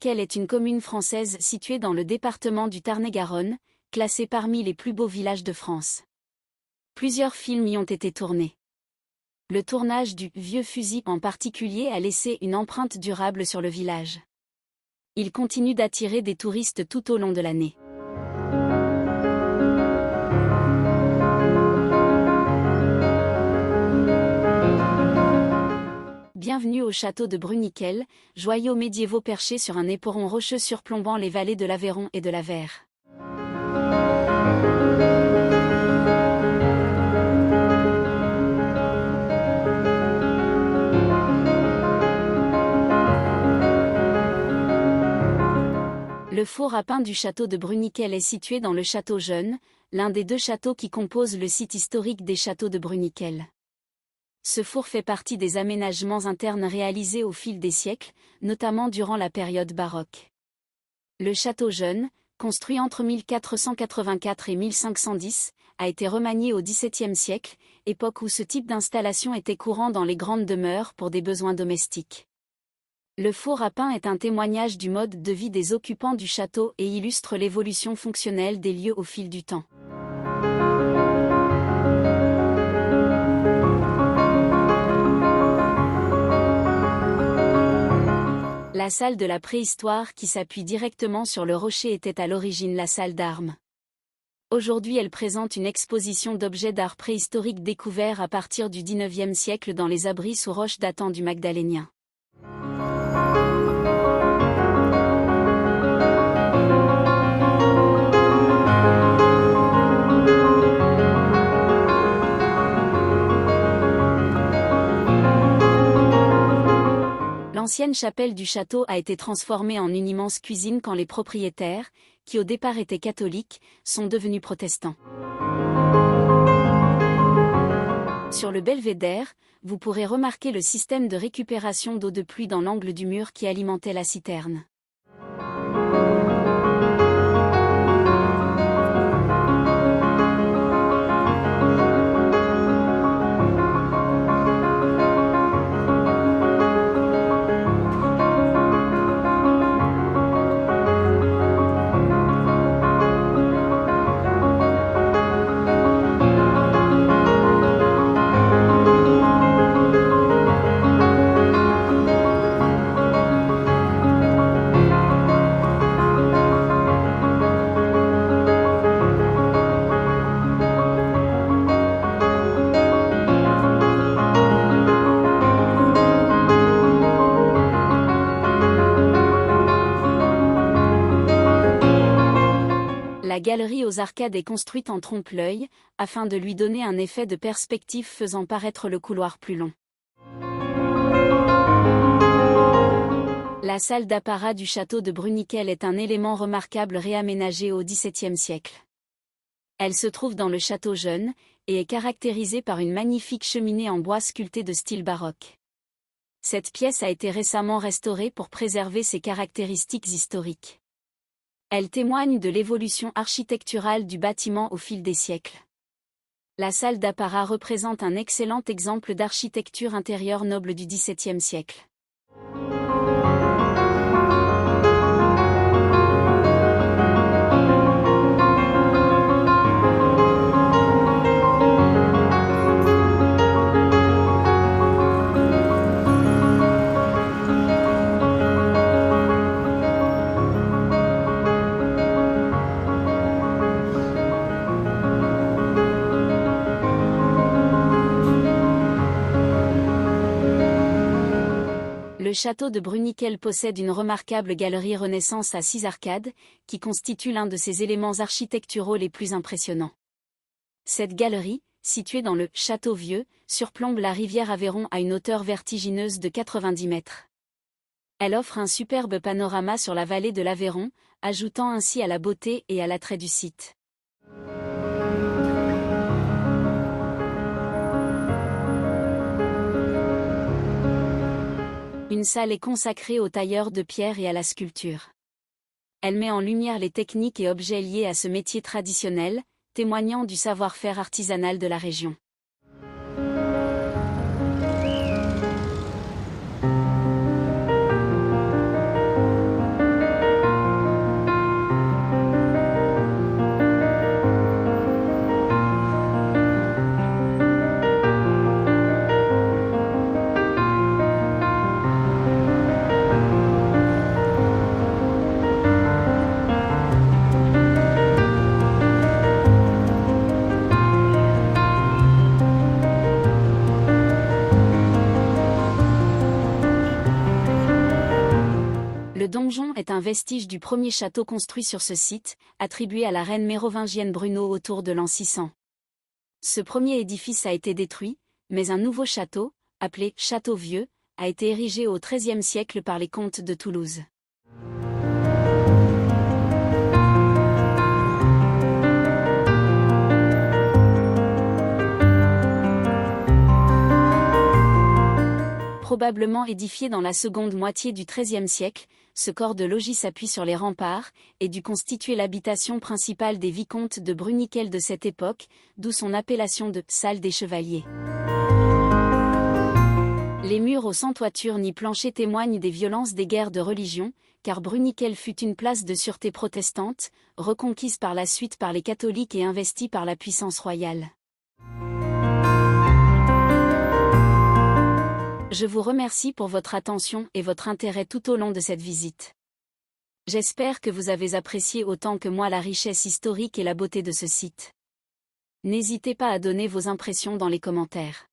Bruniquel est une commune française située dans le département du Tarn-et-Garonne, classée parmi les plus beaux villages de France. Plusieurs films y ont été tournés. Le tournage du Vieux Fusil en particulier a laissé une empreinte durable sur le village. Il continue d'attirer des touristes tout au long de l'année. Bienvenue au château de Bruniquel, joyaux médiévaux perchés sur un éperon rocheux surplombant les vallées de l'Aveyron et de l'Avers. Le four à pain du château de Bruniquel est situé dans le château Jeune, l'un des deux châteaux qui composent le site historique des châteaux de Bruniquel. Ce four fait partie des aménagements internes réalisés au fil des siècles, notamment durant la période baroque. Le château Jeune, construit entre 1484 et 1510, a été remanié au XVIIe siècle, époque où ce type d'installation était courant dans les grandes demeures pour des besoins domestiques. Le four à pain est un témoignage du mode de vie des occupants du château et illustre l'évolution fonctionnelle des lieux au fil du temps. La salle de la préhistoire qui s'appuie directement sur le rocher était à l'origine la salle d'armes. Aujourd'hui elle présente une exposition d'objets d'art préhistoriques découverts à partir du XIXe siècle dans les abris sous roches datant du Magdalénien. L'ancienne chapelle du château a été transformée en une immense cuisine quand les propriétaires, qui au départ étaient catholiques, sont devenus protestants. Sur le belvédère, vous pourrez remarquer le système de récupération d'eau de pluie dans l'angle du mur qui alimentait la citerne. La galerie aux arcades est construite en trompe-l'œil, afin de lui donner un effet de perspective faisant paraître le couloir plus long. La salle d'apparat du château de Bruniquel est un élément remarquable réaménagé au XVIIe siècle. Elle se trouve dans le château Jeune, et est caractérisée par une magnifique cheminée en bois sculpté de style baroque. Cette pièce a été récemment restaurée pour préserver ses caractéristiques historiques. Elle témoigne de l'évolution architecturale du bâtiment au fil des siècles. La salle d'apparat représente un excellent exemple d'architecture intérieure noble du XVIIe siècle. Le château de Bruniquel possède une remarquable galerie Renaissance à 6 arcades, qui constitue l'un de ses éléments architecturaux les plus impressionnants. Cette galerie, située dans le Château Vieux, surplombe la rivière Aveyron à une hauteur vertigineuse de 90 mètres. Elle offre un superbe panorama sur la vallée de l'Aveyron, ajoutant ainsi à la beauté et à l'attrait du site. Une salle est consacrée aux tailleurs de pierre et à la sculpture. Elle met en lumière les techniques et objets liés à ce métier traditionnel, témoignant du savoir-faire artisanal de la région. donjon est un vestige du premier château construit sur ce site, attribué à la reine mérovingienne Bruno autour de l'an 600. Ce premier édifice a été détruit, mais un nouveau château, appelé « Château Vieux », a été érigé au XIIIe siècle par les comtes de Toulouse. Probablement édifié dans la seconde moitié du XIIIe siècle, ce corps de logis s'appuie sur les remparts, et dut constituer l'habitation principale des vicomtes de Bruniquel de cette époque, d'où son appellation de « salle des chevaliers ». Les murs aux sans toiture ni plancher témoignent des violences des guerres de religion, car Bruniquel fut une place de sûreté protestante, reconquise par la suite par les catholiques et investie par la puissance royale. Je vous remercie pour votre attention et votre intérêt tout au long de cette visite. J'espère que vous avez apprécié autant que moi la richesse historique et la beauté de ce site. N'hésitez pas à donner vos impressions dans les commentaires.